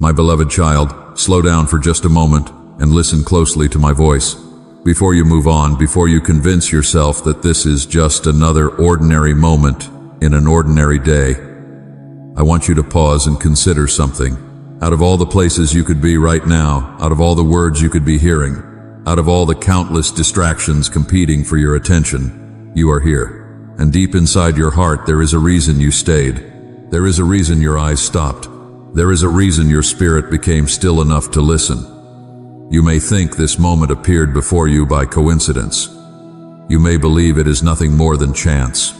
My beloved child, slow down for just a moment and listen closely to my voice. Before you move on, before you convince yourself that this is just another ordinary moment in an ordinary day, I want you to pause and consider something. Out of all the places you could be right now, out of all the words you could be hearing, out of all the countless distractions competing for your attention, you are here. And deep inside your heart, there is a reason you stayed. There is a reason your eyes stopped. There is a reason your spirit became still enough to listen. You may think this moment appeared before you by coincidence. You may believe it is nothing more than chance.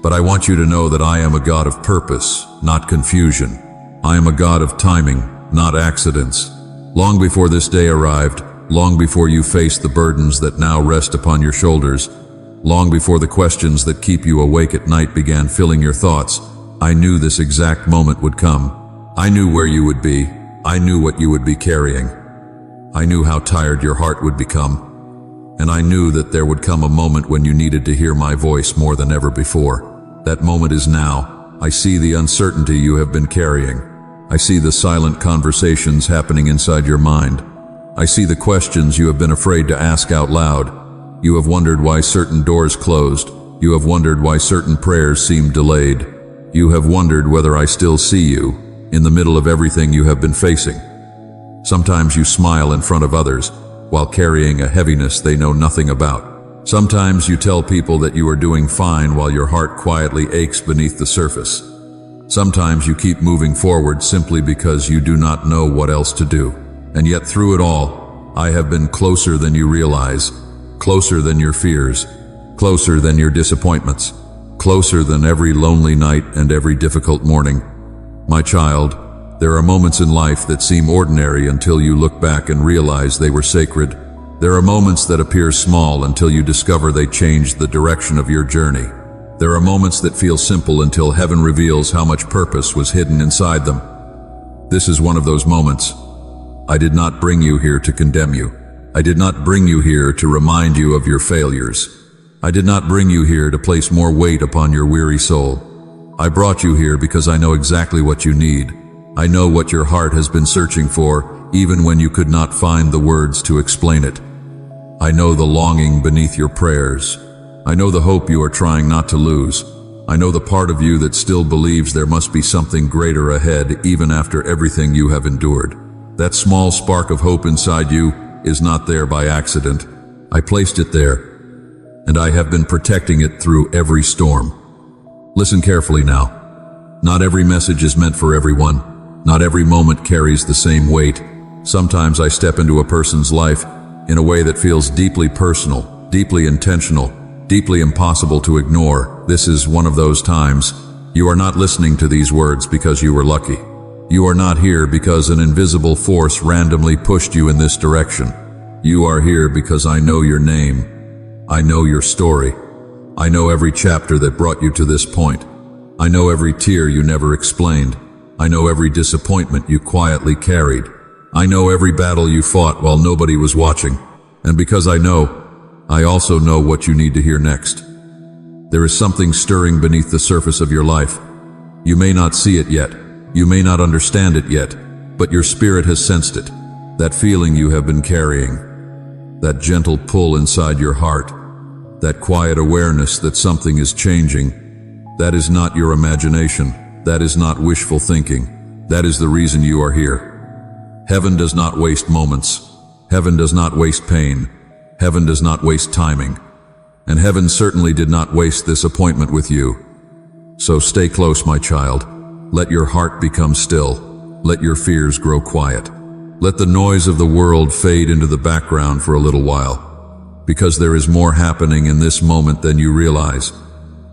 But I want you to know that I am a God of purpose, not confusion. I am a God of timing, not accidents. Long before this day arrived, long before you faced the burdens that now rest upon your shoulders, long before the questions that keep you awake at night began filling your thoughts, I knew this exact moment would come. I knew where you would be. I knew what you would be carrying. I knew how tired your heart would become. And I knew that there would come a moment when you needed to hear my voice more than ever before. That moment is now. I see the uncertainty you have been carrying. I see the silent conversations happening inside your mind. I see the questions you have been afraid to ask out loud. You have wondered why certain doors closed. You have wondered why certain prayers seemed delayed. You have wondered whether I still see you in the middle of everything you have been facing. Sometimes you smile in front of others while carrying a heaviness they know nothing about. Sometimes you tell people that you are doing fine while your heart quietly aches beneath the surface. Sometimes you keep moving forward simply because you do not know what else to do. And yet through it all, I have been closer than you realize, closer than your fears, closer than your disappointments, closer than every lonely night and every difficult morning. My child, there are moments in life that seem ordinary until you look back and realize they were sacred. There are moments that appear small until you discover they changed the direction of your journey. There are moments that feel simple until heaven reveals how much purpose was hidden inside them. This is one of those moments. I did not bring you here to condemn you. I did not bring you here to remind you of your failures. I did not bring you here to place more weight upon your weary soul. I brought you here because I know exactly what you need. I know what your heart has been searching for, even when you could not find the words to explain it. I know the longing beneath your prayers. I know the hope you are trying not to lose. I know the part of you that still believes there must be something greater ahead even after everything you have endured. That small spark of hope inside you is not there by accident. I placed it there, and I have been protecting it through every storm. Listen carefully now. Not every message is meant for everyone. Not every moment carries the same weight. Sometimes I step into a person's life in a way that feels deeply personal, deeply intentional, deeply impossible to ignore. This is one of those times. You are not listening to these words because you were lucky. You are not here because an invisible force randomly pushed you in this direction. You are here because I know your name. I know your story. I know every chapter that brought you to this point. I know every tear you never explained. I know every disappointment you quietly carried. I know every battle you fought while nobody was watching. And because I know, I also know what you need to hear next. There is something stirring beneath the surface of your life. You may not see it yet. You may not understand it yet, but your spirit has sensed it. That feeling you have been carrying. That gentle pull inside your heart. That quiet awareness that something is changing. That is not your imagination. That is not wishful thinking. That is the reason you are here. Heaven does not waste moments. Heaven does not waste pain. Heaven does not waste timing. And heaven certainly did not waste this appointment with you. So stay close, my child. Let your heart become still. Let your fears grow quiet. Let the noise of the world fade into the background for a little while. Because there is more happening in this moment than you realize.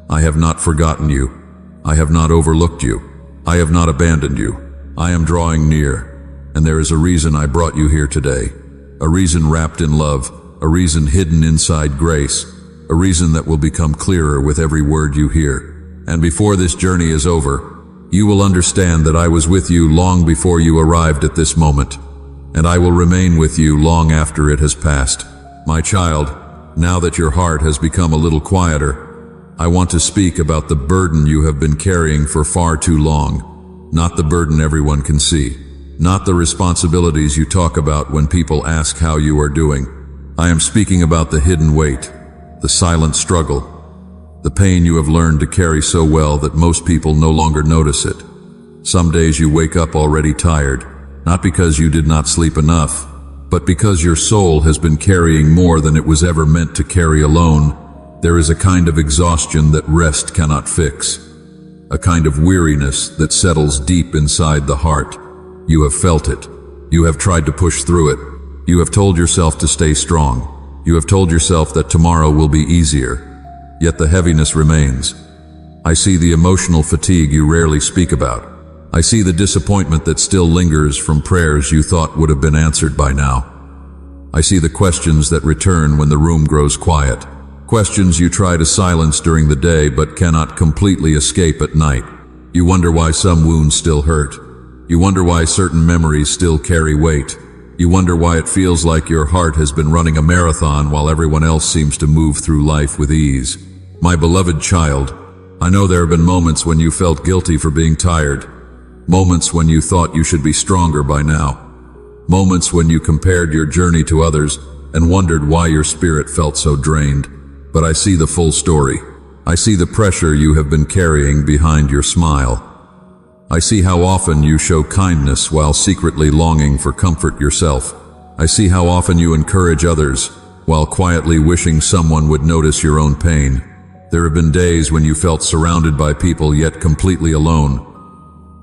I have not forgotten you. I have not overlooked you. I have not abandoned you. I am drawing near, and there is a reason I brought you here today. A reason wrapped in love, a reason hidden inside grace, a reason that will become clearer with every word you hear. And before this journey is over, you will understand that I was with you long before you arrived at this moment, and I will remain with you long after it has passed. My child, now that your heart has become a little quieter, I want to speak about the burden you have been carrying for far too long, not the burden everyone can see. not the responsibilities you talk about when people ask how you are doing. I am speaking about the hidden weight, the silent struggle, the pain you have learned to carry so well that most people no longer notice it. Some days you wake up already tired, not because you did not sleep enough, but because your soul has been carrying more than it was ever meant to carry alone. There is a kind of exhaustion that rest cannot fix, a kind of weariness that settles deep inside the heart. You have felt it. You have tried to push through it. You have told yourself to stay strong. You have told yourself that tomorrow will be easier. Yet the heaviness remains. I see the emotional fatigue you rarely speak about. I see the disappointment that still lingers from prayers you thought would have been answered by now. I see the questions that return when the room grows quiet. Questions you try to silence during the day but cannot completely escape at night. You wonder why some wounds still hurt. You wonder why certain memories still carry weight. You wonder why it feels like your heart has been running a marathon while everyone else seems to move through life with ease. My beloved child, I know there have been moments when you felt guilty for being tired. Moments when you thought you should be stronger by now. Moments when you compared your journey to others and wondered why your spirit felt so drained. But I see the full story. I see the pressure you have been carrying behind your smile. I see how often you show kindness while secretly longing for comfort yourself. I see how often you encourage others while quietly wishing someone would notice your own pain. There have been days when you felt surrounded by people yet completely alone.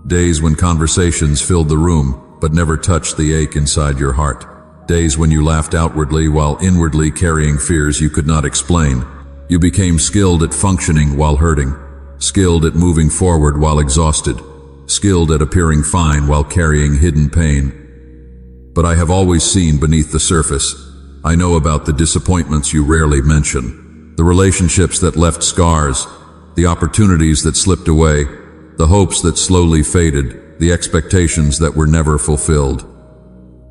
Days when conversations filled the room, but never touched the ache inside your heart. Days when you laughed outwardly while inwardly carrying fears you could not explain. You became skilled at functioning while hurting, skilled at moving forward while exhausted, skilled at appearing fine while carrying hidden pain. But I have always seen beneath the surface. I know about the disappointments you rarely mention, the relationships that left scars, the opportunities that slipped away, the hopes that slowly faded, the expectations that were never fulfilled.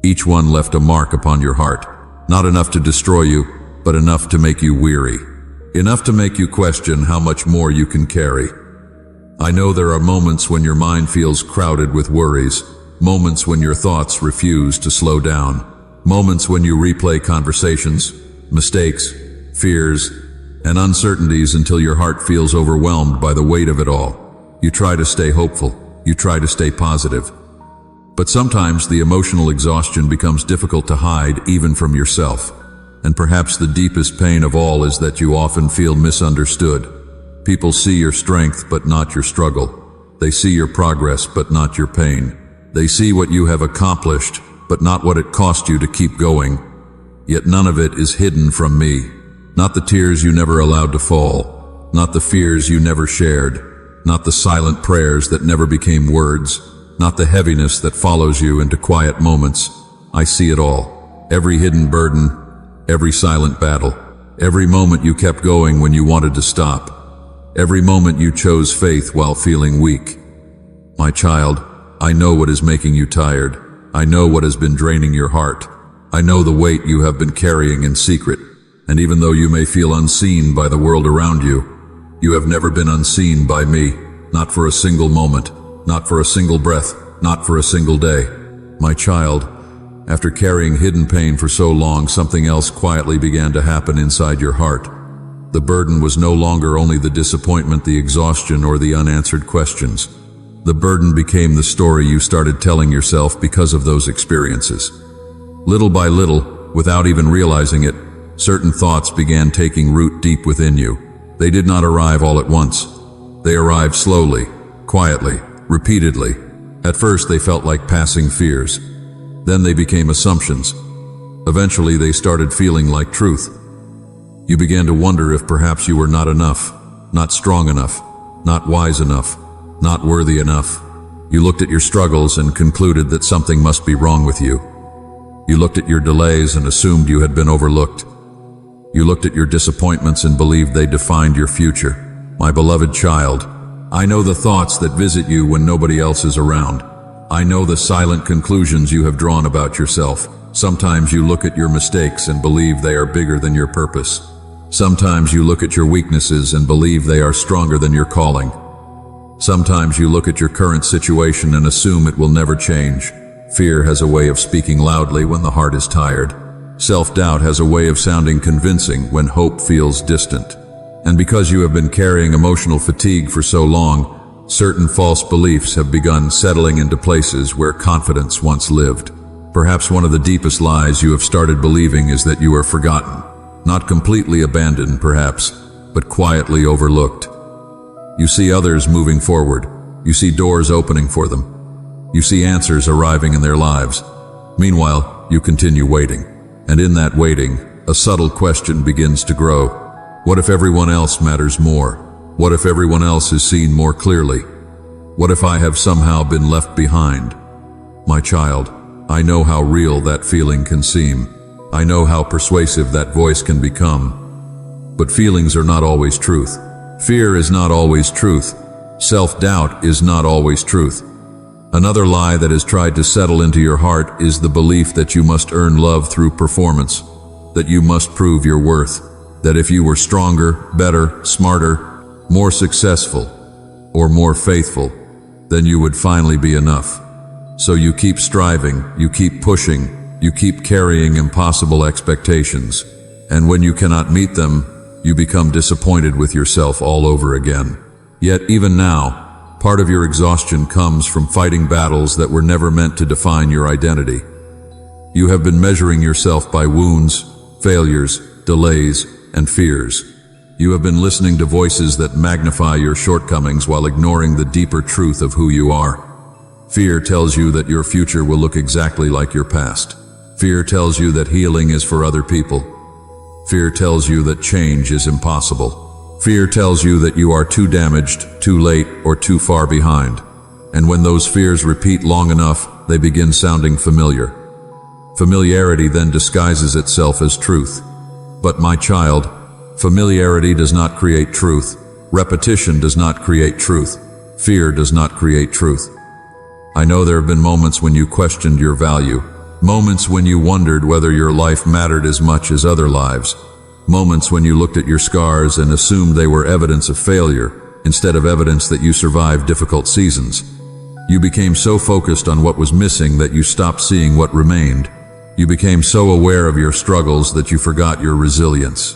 Each one left a mark upon your heart, not enough to destroy you, but enough to make you weary, enough to make you question how much more you can carry. I know there are moments when your mind feels crowded with worries, moments when your thoughts refuse to slow down, moments when you replay conversations, mistakes, fears, and uncertainties until your heart feels overwhelmed by the weight of it all. You try to stay hopeful, you try to stay positive. But sometimes the emotional exhaustion becomes difficult to hide even from yourself. And perhaps the deepest pain of all is that you often feel misunderstood. People see your strength but not your struggle. They see your progress but not your pain. They see what you have accomplished but not what it cost you to keep going. Yet none of it is hidden from me. Not the tears you never allowed to fall, not the fears you never shared, not the silent prayers that never became words, not the heaviness that follows you into quiet moments. I see it all. Every hidden burden, every silent battle, every moment you kept going when you wanted to stop, every moment you chose faith while feeling weak. My child, I know what is making you tired. I know what has been draining your heart. I know the weight you have been carrying in secret. And even though you may feel unseen by the world around you, you have never been unseen by me, not for a single moment, not for a single breath, not for a single day. My child, after carrying hidden pain for so long, something else quietly began to happen inside your heart. The burden was no longer only the disappointment, the exhaustion, or the unanswered questions. The burden became the story you started telling yourself because of those experiences. Little by little, without even realizing it, certain thoughts began taking root deep within you. They did not arrive all at once. They arrived slowly, quietly, repeatedly. At first they felt like passing fears. Then they became assumptions. Eventually they started feeling like truth. You began to wonder if perhaps you were not enough, not strong enough, not wise enough, not worthy enough. You looked at your struggles and concluded that something must be wrong with you. You looked at your delays and assumed you had been overlooked. You looked at your disappointments and believed they defined your future. My beloved child, I know the thoughts that visit you when nobody else is around. I know the silent conclusions you have drawn about yourself. Sometimes you look at your mistakes and believe they are bigger than your purpose. Sometimes you look at your weaknesses and believe they are stronger than your calling. Sometimes you look at your current situation and assume it will never change. Fear has a way of speaking loudly when the heart is tired. Self-doubt has a way of sounding convincing when hope feels distant. And because you have been carrying emotional fatigue for so long, certain false beliefs have begun settling into places where confidence once lived. Perhaps one of the deepest lies you have started believing is that you are forgotten. Not completely abandoned, perhaps, but quietly overlooked. You see others moving forward. You see doors opening for them. You see answers arriving in their lives. Meanwhile, you continue waiting. And in that waiting, a subtle question begins to grow. What if everyone else matters more? What if everyone else is seen more clearly? What if I have somehow been left behind? My child, I know how real that feeling can seem. I know how persuasive that voice can become. But feelings are not always truth. Fear is not always truth. Self-doubt is not always truth. Another lie that has tried to settle into your heart is the belief that you must earn love through performance, that you must prove your worth, that if you were stronger, better, smarter, more successful, or more faithful, then you would finally be enough. So you keep striving, you keep pushing, you keep carrying impossible expectations, and when you cannot meet them, you become disappointed with yourself all over again. Yet even now, part of your exhaustion comes from fighting battles that were never meant to define your identity. You have been measuring yourself by wounds, failures, delays, and fears. You have been listening to voices that magnify your shortcomings while ignoring the deeper truth of who you are. Fear tells you that your future will look exactly like your past. Fear tells you that healing is for other people. Fear tells you that change is impossible. Fear tells you that you are too damaged, too late, or too far behind. And when those fears repeat long enough, they begin sounding familiar. Familiarity then disguises itself as truth. But my child, familiarity does not create truth. Repetition does not create truth. Fear does not create truth. I know there have been moments when you questioned your value, moments when you wondered whether your life mattered as much as other lives, moments when you looked at your scars and assumed they were evidence of failure instead of evidence that you survived difficult seasons. You became so focused on what was missing that you stopped seeing what remained. You became so aware of your struggles that you forgot your resilience.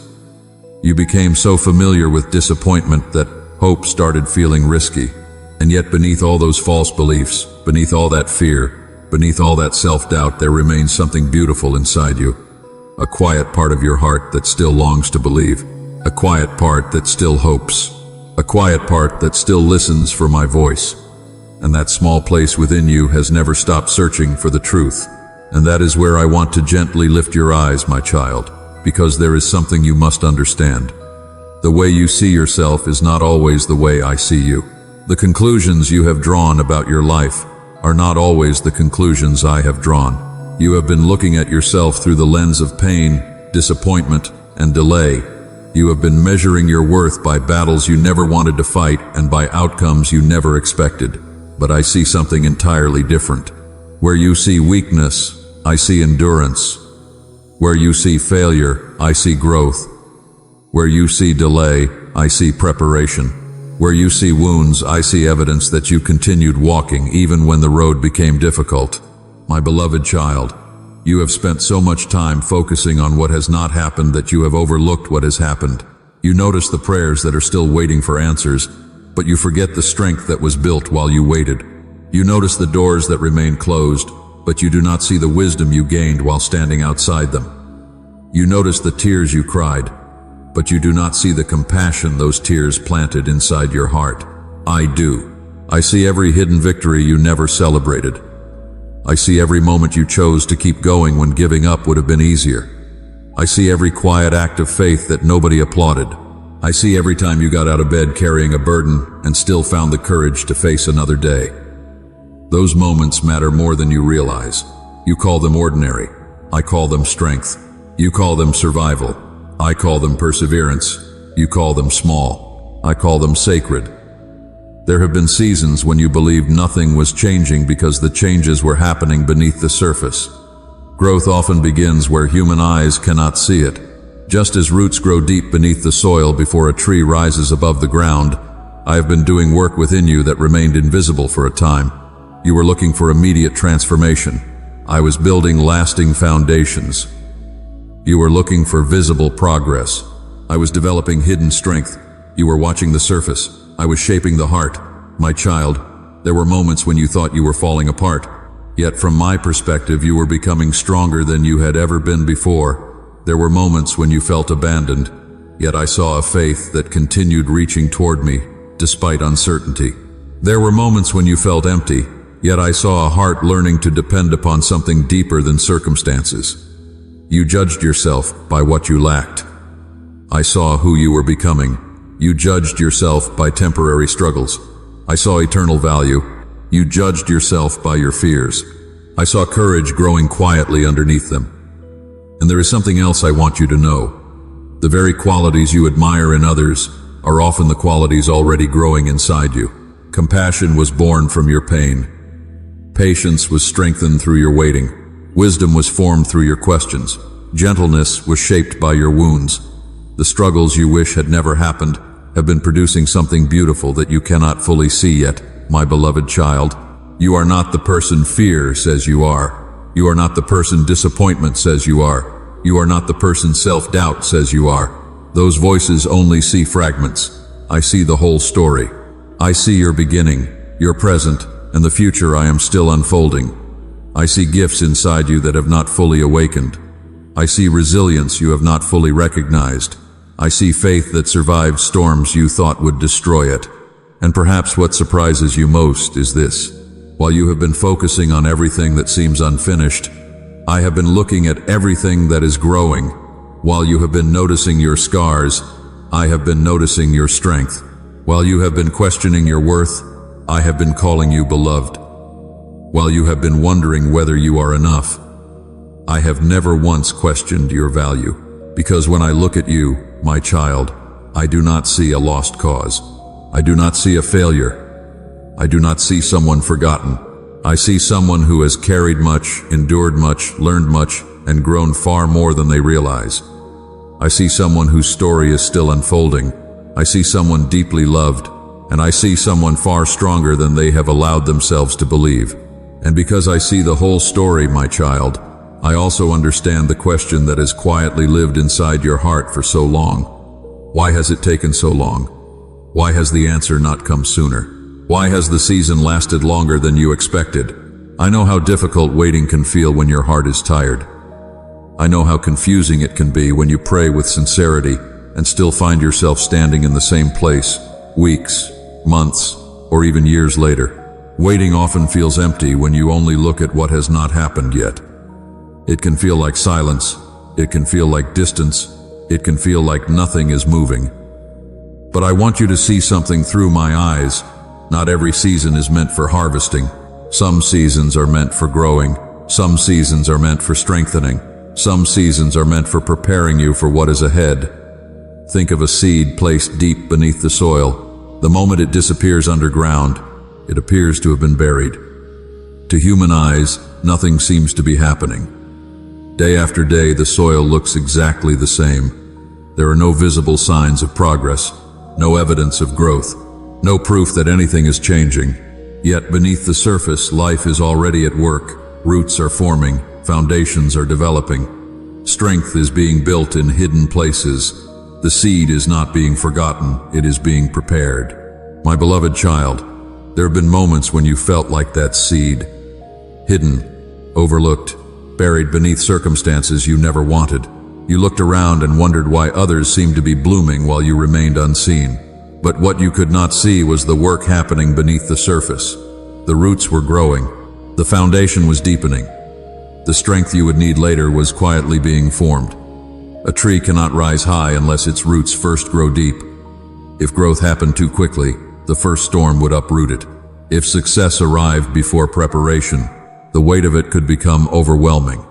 You became so familiar with disappointment that hope started feeling risky. And yet beneath all those false beliefs, beneath all that fear, beneath all that self-doubt, there remains something beautiful inside you. A quiet part of your heart that still longs to believe. A quiet part that still hopes. A quiet part that still listens for my voice. And that small place within you has never stopped searching for the truth. And that is where I want to gently lift your eyes, my child, because there is something you must understand. The way you see yourself is not always the way I see you. The conclusions you have drawn about your life are not always the conclusions I have drawn. You have been looking at yourself through the lens of pain, disappointment, and delay. You have been measuring your worth by battles you never wanted to fight and by outcomes you never expected. But I see something entirely different. Where you see weakness, I see endurance. Where you see failure, I see growth. Where you see delay, I see preparation. Where you see wounds, I see evidence that you continued walking even when the road became difficult. My beloved child, you have spent so much time focusing on what has not happened that you have overlooked what has happened. You notice the prayers that are still waiting for answers, but you forget the strength that was built while you waited. You notice the doors that remain closed, but you do not see the wisdom you gained while standing outside them. You notice the tears you cried, but you do not see the compassion those tears planted inside your heart. I do. I see every hidden victory you never celebrated. I see every moment you chose to keep going when giving up would have been easier. I see every quiet act of faith that nobody applauded. I see every time you got out of bed carrying a burden and still found the courage to face another day. Those moments matter more than you realize. You call them ordinary. I call them strength. You call them survival. I call them perseverance. You call them small. I call them sacred. There have been seasons when you believed nothing was changing because the changes were happening beneath the surface. Growth often begins where human eyes cannot see it. Just as roots grow deep beneath the soil before a tree rises above the ground, I have been doing work within you that remained invisible for a time. You were looking for immediate transformation. I was building lasting foundations. You were looking for visible progress. I was developing hidden strength. You were watching the surface. I was shaping the heart. My child, there were moments when you thought you were falling apart. Yet from my perspective, you were becoming stronger than you had ever been before. There were moments when you felt abandoned. Yet I saw a faith that continued reaching toward me, despite uncertainty. There were moments when you felt empty. Yet I saw a heart learning to depend upon something deeper than circumstances. You judged yourself by what you lacked. I saw who you were becoming. You judged yourself by temporary struggles. I saw eternal value. You judged yourself by your fears. I saw courage growing quietly underneath them. And there is something else I want you to know. The very qualities you admire in others are often the qualities already growing inside you. Compassion was born from your pain. Patience was strengthened through your waiting. Wisdom was formed through your questions. Gentleness was shaped by your wounds. The struggles you wish had never happened have been producing something beautiful that you cannot fully see yet, my beloved child. You are not the person fear says you are. You are not the person disappointment says you are. You are not the person self-doubt says you are. Those voices only see fragments. I see the whole story. I see your beginning, your present, and the future I am still unfolding. I see gifts inside you that have not fully awakened. I see resilience you have not fully recognized. I see faith that survived storms you thought would destroy it. And perhaps what surprises you most is this. While you have been focusing on everything that seems unfinished, I have been looking at everything that is growing. While you have been noticing your scars, I have been noticing your strength. While you have been questioning your worth, I have been calling you beloved. While you have been wondering whether you are enough, I have never once questioned your value. Because when I look at you, my child, I do not see a lost cause. I do not see a failure. I do not see someone forgotten. I see someone who has carried much, endured much, learned much, and grown far more than they realize. I see someone whose story is still unfolding. I see someone deeply loved, and I see someone far stronger than they have allowed themselves to believe. And because I see the whole story, my child, I also understand the question that has quietly lived inside your heart for so long. Why has it taken so long? Why has the answer not come sooner? Why has the season lasted longer than you expected? I know how difficult waiting can feel when your heart is tired. I know how confusing it can be when you pray with sincerity and still find yourself standing in the same place, weeks, months, or even years later. Waiting often feels empty when you only look at what has not happened yet. It can feel like silence. It can feel like distance. It can feel like nothing is moving. But I want you to see something through my eyes. Not every season is meant for harvesting. Some seasons are meant for growing. Some seasons are meant for strengthening. Some seasons are meant for preparing you for what is ahead. Think of a seed placed deep beneath the soil. The moment it disappears underground, it appears to have been buried. To human eyes, nothing seems to be happening. Day after day, the soil looks exactly the same. There are no visible signs of progress, no evidence of growth, no proof that anything is changing. Yet beneath the surface, life is already at work. Roots are forming, foundations are developing. Strength is being built in hidden places. The seed is not being forgotten, it is being prepared. My beloved child, there have been moments when you felt like that seed, hidden, overlooked, buried beneath circumstances you never wanted. You looked around and wondered why others seemed to be blooming while you remained unseen. But what you could not see was the work happening beneath the surface. The roots were growing. The foundation was deepening. The strength you would need later was quietly being formed. A tree cannot rise high unless its roots first grow deep. If growth happened too quickly, the first storm would uproot it. If success arrived before preparation, the weight of it could become overwhelming.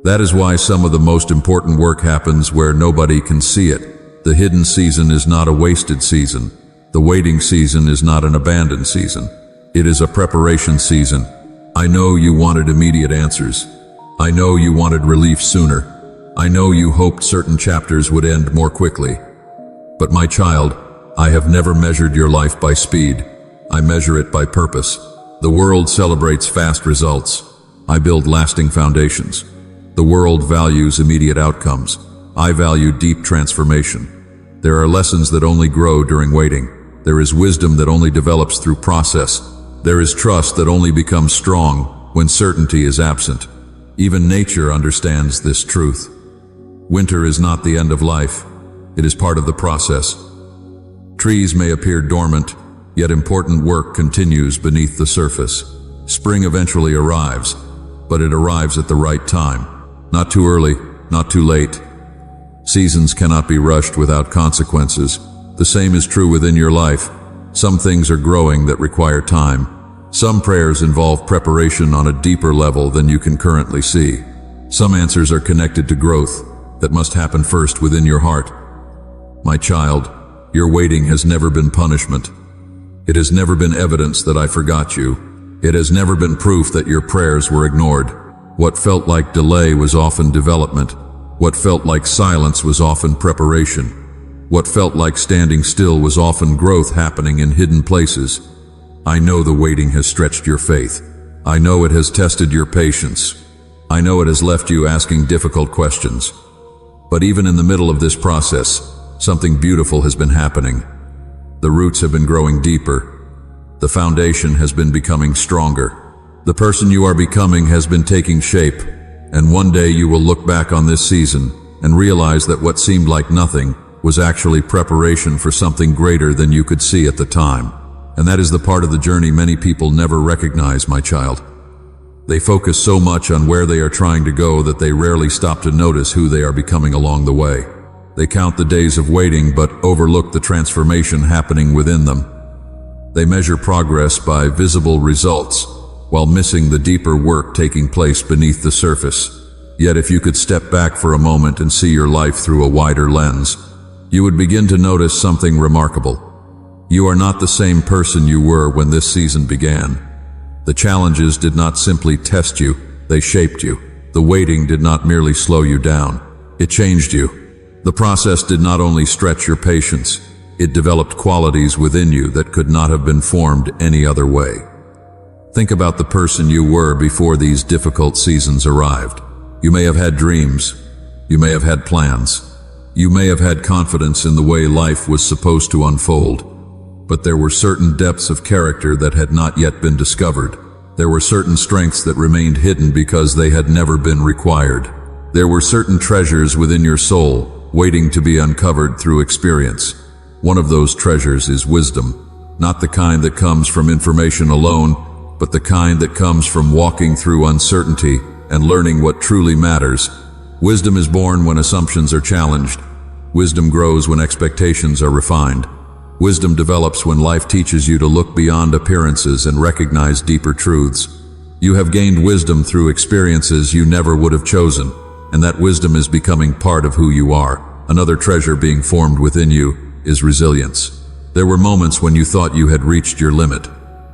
That is why some of the most important work happens where nobody can see it. The hidden season is not a wasted season. The waiting season is not an abandoned season. It is a preparation season. I know you wanted immediate answers. I know you wanted relief sooner. I know you hoped certain chapters would end more quickly. But my child, I have never measured your life by speed. I measure it by purpose. The world celebrates fast results. I build lasting foundations. The world values immediate outcomes. I value deep transformation. There are lessons that only grow during waiting. There is wisdom that only develops through process. There is trust that only becomes strong when certainty is absent. Even nature understands this truth. Winter is not the end of life. It is part of the process. Trees may appear dormant, yet important work continues beneath the surface. Spring eventually arrives, but it arrives at the right time. Not too early, not too late. Seasons cannot be rushed without consequences. The same is true within your life. Some things are growing that require time. Some prayers involve preparation on a deeper level than you can currently see. Some answers are connected to growth that must happen first within your heart. My child, your waiting has never been punishment. It has never been evidence that I forgot you. It has never been proof that your prayers were ignored. What felt like delay was often development. What felt like silence was often preparation. What felt like standing still was often growth happening in hidden places. I know the waiting has stretched your faith. I know it has tested your patience. I know it has left you asking difficult questions. But even in the middle of this process, something beautiful has been happening. The roots have been growing deeper. The foundation has been becoming stronger. The person you are becoming has been taking shape, and one day you will look back on this season and realize that what seemed like nothing was actually preparation for something greater than you could see at the time. And that is the part of the journey many people never recognize, my child. They focus so much on where they are trying to go that they rarely stop to notice who they are becoming along the way. They count the days of waiting but overlook the transformation happening within them. They measure progress by visible results, while missing the deeper work taking place beneath the surface. Yet if you could step back for a moment and see your life through a wider lens, you would begin to notice something remarkable. You are not the same person you were when this season began. The challenges did not simply test you, they shaped you. The waiting did not merely slow you down, it changed you. The process did not only stretch your patience, it developed qualities within you that could not have been formed any other way. Think about the person you were before these difficult seasons arrived. You may have had dreams. You may have had plans. You may have had confidence in the way life was supposed to unfold. But there were certain depths of character that had not yet been discovered. There were certain strengths that remained hidden because they had never been required. There were certain treasures within your soul, waiting to be uncovered through experience. One of those treasures is wisdom, not the kind that comes from information alone, but the kind that comes from walking through uncertainty and learning what truly matters. Wisdom is born when assumptions are challenged. Wisdom grows when expectations are refined. Wisdom develops when life teaches you to look beyond appearances and recognize deeper truths. You have gained wisdom through experiences you never would have chosen, and that wisdom is becoming part of who you are. Another treasure being formed within you is resilience. There were moments when you thought you had reached your limit.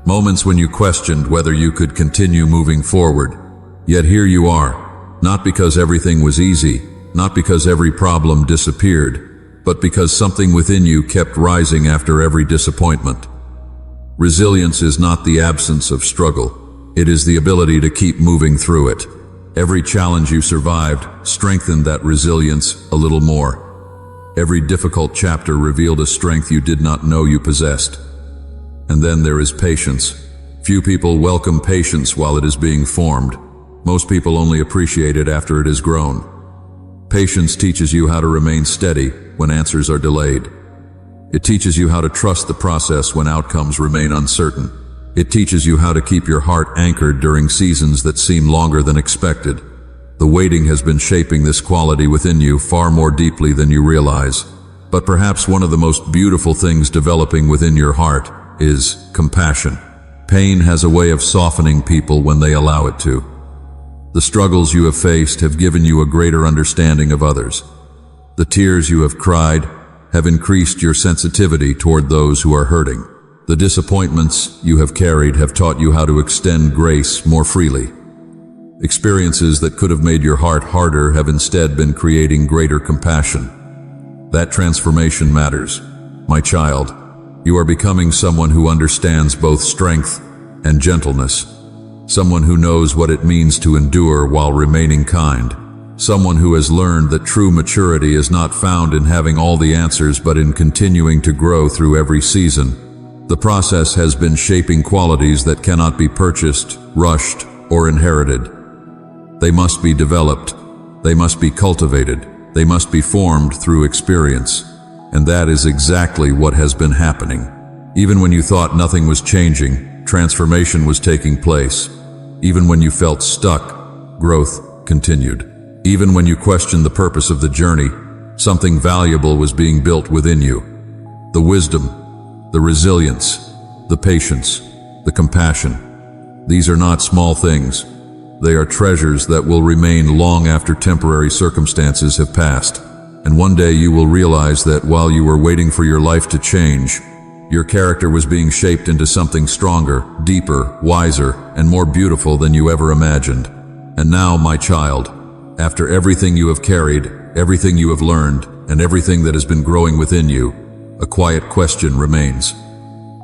Moments when you questioned whether you could continue moving forward. Yet here you are, not because everything was easy, not because every problem disappeared, but because something within you kept rising after every disappointment. Resilience is not the absence of struggle. It is the ability to keep moving through it. Every challenge you survived strengthened that resilience a little more. Every difficult chapter revealed a strength you did not know you possessed. And then there is patience. Few people welcome patience while it is being formed. Most people only appreciate it after it has grown. Patience teaches you how to remain steady when answers are delayed. It teaches you how to trust the process when outcomes remain uncertain. It teaches you how to keep your heart anchored during seasons that seem longer than expected. The waiting has been shaping this quality within you far more deeply than you realize. But perhaps one of the most beautiful things developing within your heart is compassion. Pain has a way of softening people when they allow it to. The struggles you have faced have given you a greater understanding of others. The tears you have cried have increased your sensitivity toward those who are hurting. The disappointments you have carried have taught you how to extend grace more freely. Experiences that could have made your heart harder have instead been creating greater compassion. That transformation matters. My child, you are becoming someone who understands both strength and gentleness. Someone who knows what it means to endure while remaining kind. Someone who has learned that true maturity is not found in having all the answers but in continuing to grow through every season. The process has been shaping qualities that cannot be purchased, rushed, or inherited. They must be developed. They must be cultivated. They must be formed through experience. And that is exactly what has been happening. Even when you thought nothing was changing, transformation was taking place. Even when you felt stuck, growth continued. Even when you questioned the purpose of the journey, something valuable was being built within you. The wisdom, the resilience, the patience, the compassion. These are not small things. They are treasures that will remain long after temporary circumstances have passed. And one day you will realize that while you were waiting for your life to change, your character was being shaped into something stronger, deeper, wiser, and more beautiful than you ever imagined. And now, my child, after everything you have carried, everything you have learned, and everything that has been growing within you, a quiet question remains.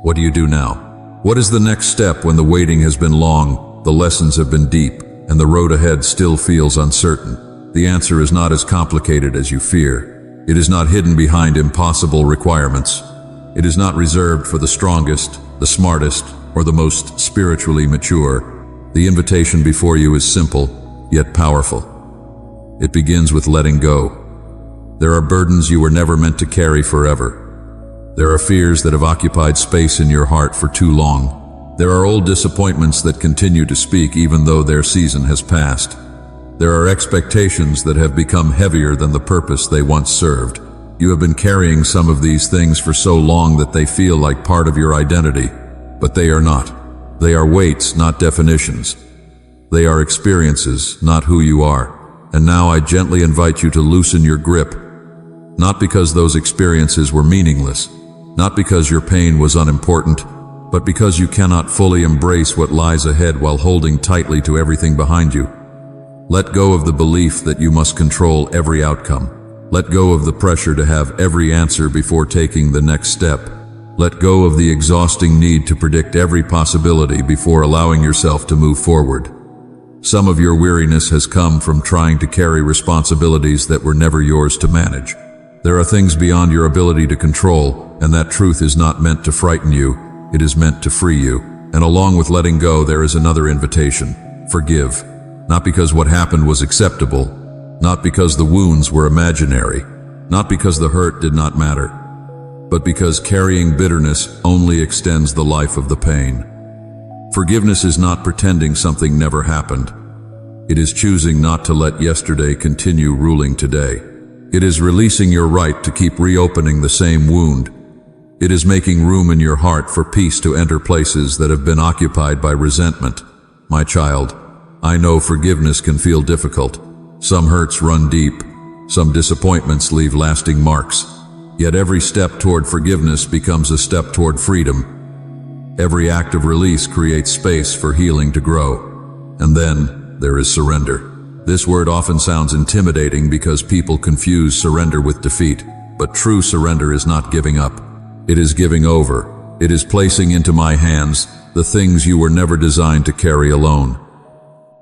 What do you do now? What is the next step when the waiting has been long, the lessons have been deep, and the road ahead still feels uncertain? The answer is not as complicated as you fear. It is not hidden behind impossible requirements. It is not reserved for the strongest, the smartest, or the most spiritually mature. The invitation before you is simple, yet powerful. It begins with letting go. There are burdens you were never meant to carry forever. There are fears that have occupied space in your heart for too long. There are old disappointments that continue to speak even though their season has passed. There are expectations that have become heavier than the purpose they once served. You have been carrying some of these things for so long that they feel like part of your identity, but they are not. They are weights, not definitions. They are experiences, not who you are. And now I gently invite you to loosen your grip, not because those experiences were meaningless, not because your pain was unimportant, but because you cannot fully embrace what lies ahead while holding tightly to everything behind you. Let go of the belief that you must control every outcome. Let go of the pressure to have every answer before taking the next step. Let go of the exhausting need to predict every possibility before allowing yourself to move forward. Some of your weariness has come from trying to carry responsibilities that were never yours to manage. There are things beyond your ability to control, and that truth is not meant to frighten you, it is meant to free you. And along with letting go, there is another invitation. Forgive. Not because what happened was acceptable, not because the wounds were imaginary, not because the hurt did not matter, but because carrying bitterness only extends the life of the pain. Forgiveness is not pretending something never happened. It is choosing not to let yesterday continue ruling today. It is releasing your right to keep reopening the same wound. It is making room in your heart for peace to enter places that have been occupied by resentment. My child, I know forgiveness can feel difficult. Some hurts run deep. Some disappointments leave lasting marks. Yet every step toward forgiveness becomes a step toward freedom. Every act of release creates space for healing to grow. And then there is surrender. This word often sounds intimidating because people confuse surrender with defeat. But true surrender is not giving up. It is giving over. It is placing into my hands the things you were never designed to carry alone.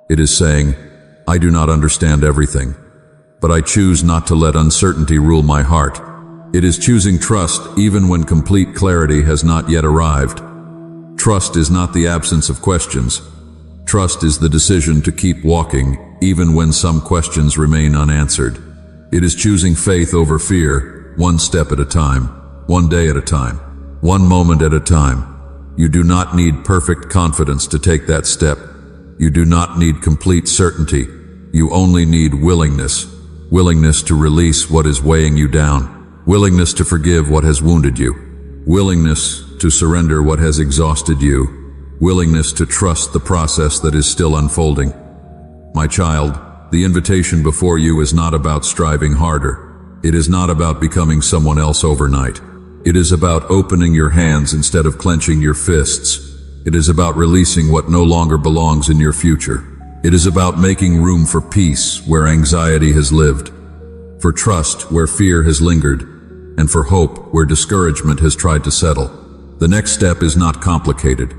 It is saying, I do not understand everything, but I choose not to let uncertainty rule my heart. It is choosing trust even when complete clarity has not yet arrived. Trust is not the absence of questions. Trust is the decision to keep walking, even when some questions remain unanswered. It is choosing faith over fear, one step at a time, one day at a time, one moment at a time. You do not need perfect confidence to take that step. You do not need complete certainty. You only need willingness. Willingness to release what is weighing you down. Willingness to forgive what has wounded you. Willingness to surrender what has exhausted you. Willingness to trust the process that is still unfolding. My child, the invitation before you is not about striving harder. It is not about becoming someone else overnight. It is about opening your hands instead of clenching your fists. It is about releasing what no longer belongs in your future. It is about making room for peace where anxiety has lived, for trust where fear has lingered, and for hope where discouragement has tried to settle. The next step is not complicated.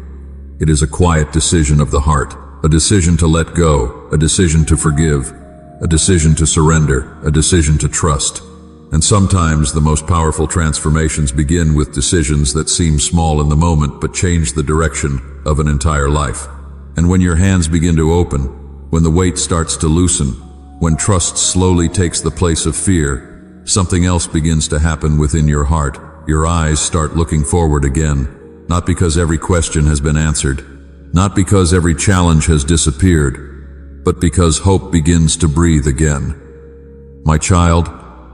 It is a quiet decision of the heart, a decision to let go, a decision to forgive, a decision to surrender, a decision to trust. And sometimes the most powerful transformations begin with decisions that seem small in the moment but change the direction of an entire life. And when your hands begin to open, when the weight starts to loosen, when trust slowly takes the place of fear, something else begins to happen within your heart. Your eyes start looking forward again, not because every question has been answered, not because every challenge has disappeared, but because hope begins to breathe again. My child,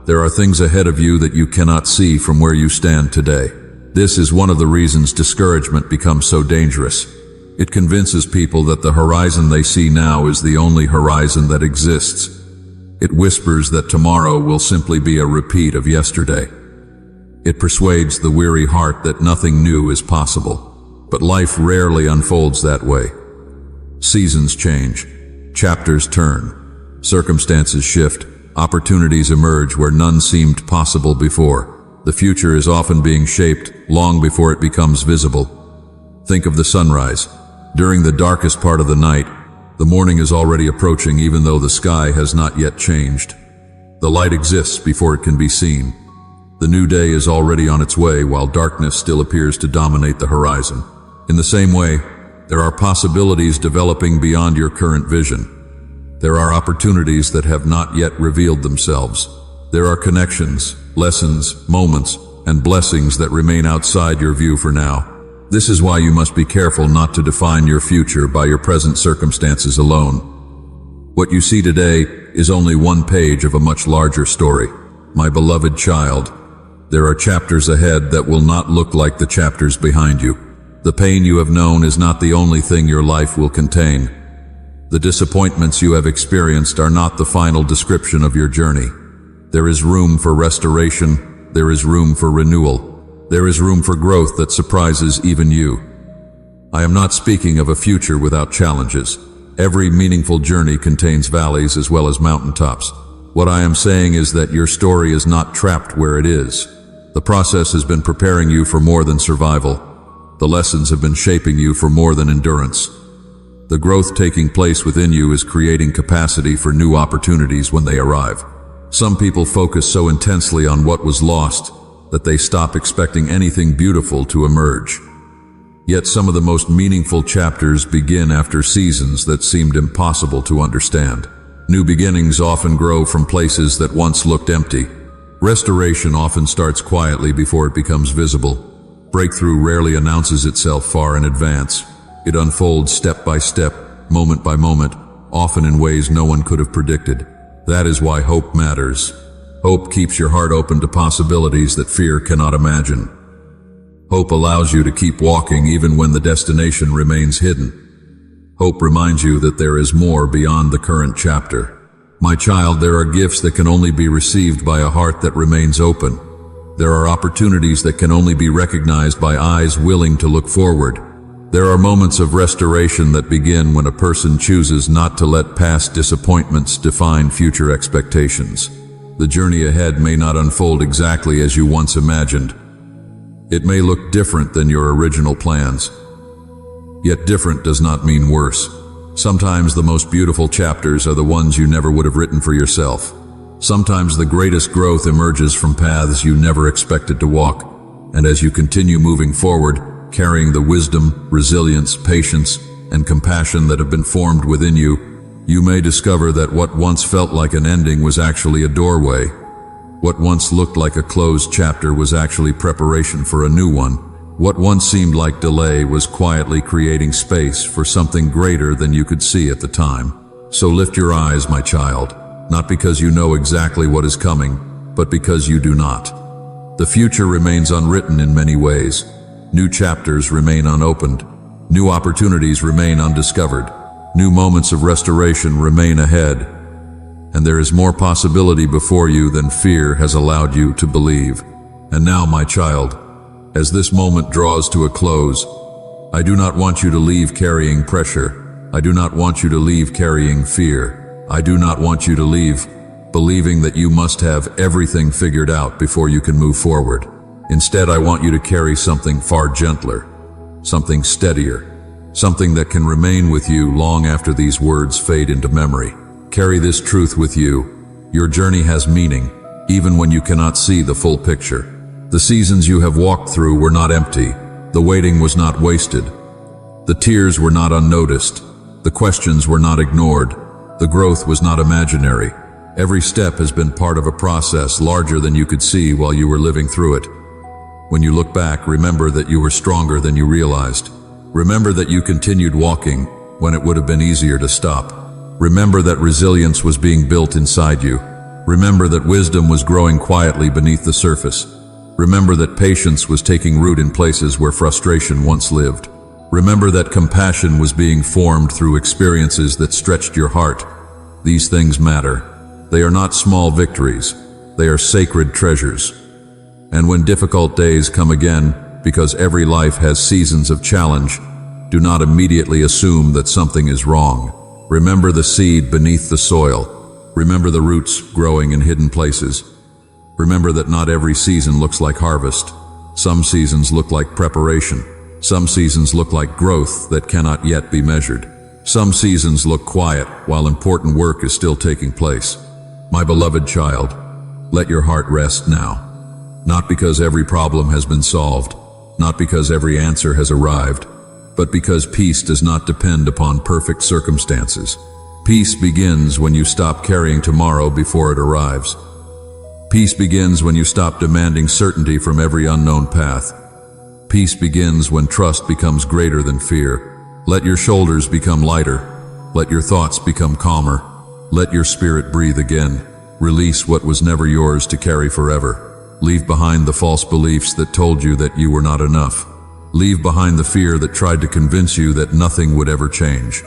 there are things ahead of you that you cannot see from where you stand today. This is one of the reasons discouragement becomes so dangerous. It convinces people that the horizon they see now is the only horizon that exists. It whispers that tomorrow will simply be a repeat of yesterday. It persuades the weary heart that nothing new is possible. But life rarely unfolds that way. Seasons change, chapters turn, circumstances shift, opportunities emerge where none seemed possible before. The future is often being shaped long before it becomes visible. Think of the sunrise. During the darkest part of the night, the morning is already approaching even though the sky has not yet changed. The light exists before it can be seen. The new day is already on its way while darkness still appears to dominate the horizon. In the same way, there are possibilities developing beyond your current vision. There are opportunities that have not yet revealed themselves. There are connections, lessons, moments, and blessings that remain outside your view for now. This is why you must be careful not to define your future by your present circumstances alone. What you see today is only one page of a much larger story. My beloved child, there are chapters ahead that will not look like the chapters behind you. The pain you have known is not the only thing your life will contain. The disappointments you have experienced are not the final description of your journey. There is room for restoration. There is room for renewal. There is room for growth that surprises even you. I am not speaking of a future without challenges. Every meaningful journey contains valleys as well as mountaintops. What I am saying is that your story is not trapped where it is. The process has been preparing you for more than survival. The lessons have been shaping you for more than endurance. The growth taking place within you is creating capacity for new opportunities when they arrive. Some people focus so intensely on what was lost that they stop expecting anything beautiful to emerge. Yet some of the most meaningful chapters begin after seasons that seemed impossible to understand. New beginnings often grow from places that once looked empty. Restoration often starts quietly before it becomes visible. Breakthrough rarely announces itself far in advance. It unfolds step by step, moment by moment, often in ways no one could have predicted. That is why hope matters. Hope keeps your heart open to possibilities that fear cannot imagine. Hope allows you to keep walking even when the destination remains hidden. Hope reminds you that there is more beyond the current chapter. My child, there are gifts that can only be received by a heart that remains open. There are opportunities that can only be recognized by eyes willing to look forward. There are moments of restoration that begin when a person chooses not to let past disappointments define future expectations. The journey ahead may not unfold exactly as you once imagined. It may look different than your original plans. Yet different does not mean worse. Sometimes the most beautiful chapters are the ones you never would have written for yourself. Sometimes the greatest growth emerges from paths you never expected to walk. And as you continue moving forward, carrying the wisdom, resilience, patience, and compassion that have been formed within you, you may discover that what once felt like an ending was actually a doorway. What once looked like a closed chapter was actually preparation for a new one. What once seemed like delay was quietly creating space for something greater than you could see at the time. So lift your eyes, my child, not because you know exactly what is coming, but because you do not. The future remains unwritten in many ways. New chapters remain unopened. New opportunities remain undiscovered. New moments of restoration remain ahead. And there is more possibility before you than fear has allowed you to believe. And now, my child, as this moment draws to a close, I do not want you to leave carrying pressure. I do not want you to leave carrying fear. I do not want you to leave believing that you must have everything figured out before you can move forward. Instead, I want you to carry something far gentler, something steadier, something that can remain with you long after these words fade into memory. Carry this truth with you. Your journey has meaning, even when you cannot see the full picture. The seasons you have walked through were not empty. The waiting was not wasted. The tears were not unnoticed. The questions were not ignored. The growth was not imaginary. Every step has been part of a process larger than you could see while you were living through it. When you look back, remember that you were stronger than you realized. Remember that you continued walking when it would have been easier to stop. Remember that resilience was being built inside you. Remember that wisdom was growing quietly beneath the surface. Remember that patience was taking root in places where frustration once lived. Remember that compassion was being formed through experiences that stretched your heart. These things matter. They are not small victories. They are sacred treasures. And when difficult days come again, because every life has seasons of challenge, do not immediately assume that something is wrong. Remember the seed beneath the soil. Remember the roots growing in hidden places. Remember that not every season looks like harvest. Some seasons look like preparation. Some seasons look like growth that cannot yet be measured. Some seasons look quiet while important work is still taking place. My beloved child, let your heart rest now. Not because every problem has been solved, not because every answer has arrived, but because peace does not depend upon perfect circumstances. Peace begins when you stop carrying tomorrow before it arrives. Peace begins when you stop demanding certainty from every unknown path. Peace begins when trust becomes greater than fear. Let your shoulders become lighter. Let your thoughts become calmer. Let your spirit breathe again. Release what was never yours to carry forever. Leave behind the false beliefs that told you that you were not enough. Leave behind the fear that tried to convince you that nothing would ever change.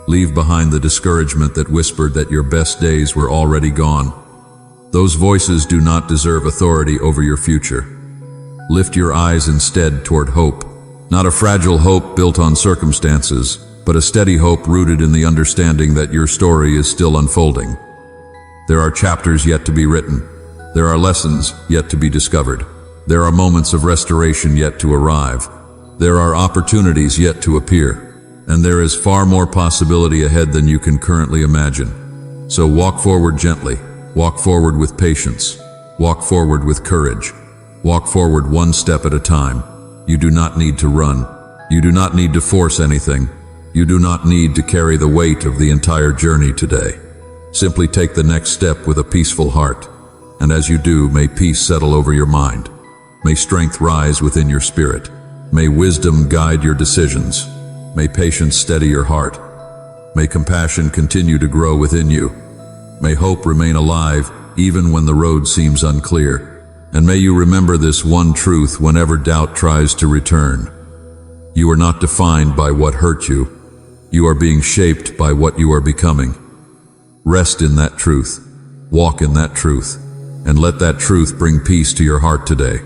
Leave behind the discouragement that whispered that your best days were already gone. Those voices do not deserve authority over your future. Lift your eyes instead toward hope. Not a fragile hope built on circumstances, but a steady hope rooted in the understanding that your story is still unfolding. There are chapters yet to be written. There are lessons yet to be discovered. There are moments of restoration yet to arrive. There are opportunities yet to appear. And there is far more possibility ahead than you can currently imagine. So walk forward gently. Walk forward with patience. Walk forward with courage. Walk forward one step at a time. You do not need to run. You do not need to force anything. You do not need to carry the weight of the entire journey today. Simply take the next step with a peaceful heart. And as you do, may peace settle over your mind. May strength rise within your spirit. May wisdom guide your decisions. May patience steady your heart. May compassion continue to grow within you. May hope remain alive even when the road seems unclear. And may you remember this one truth whenever doubt tries to return. You are not defined by what hurt you. You are being shaped by what you are becoming. Rest in that truth. Walk in that truth. And let that truth bring peace to your heart today.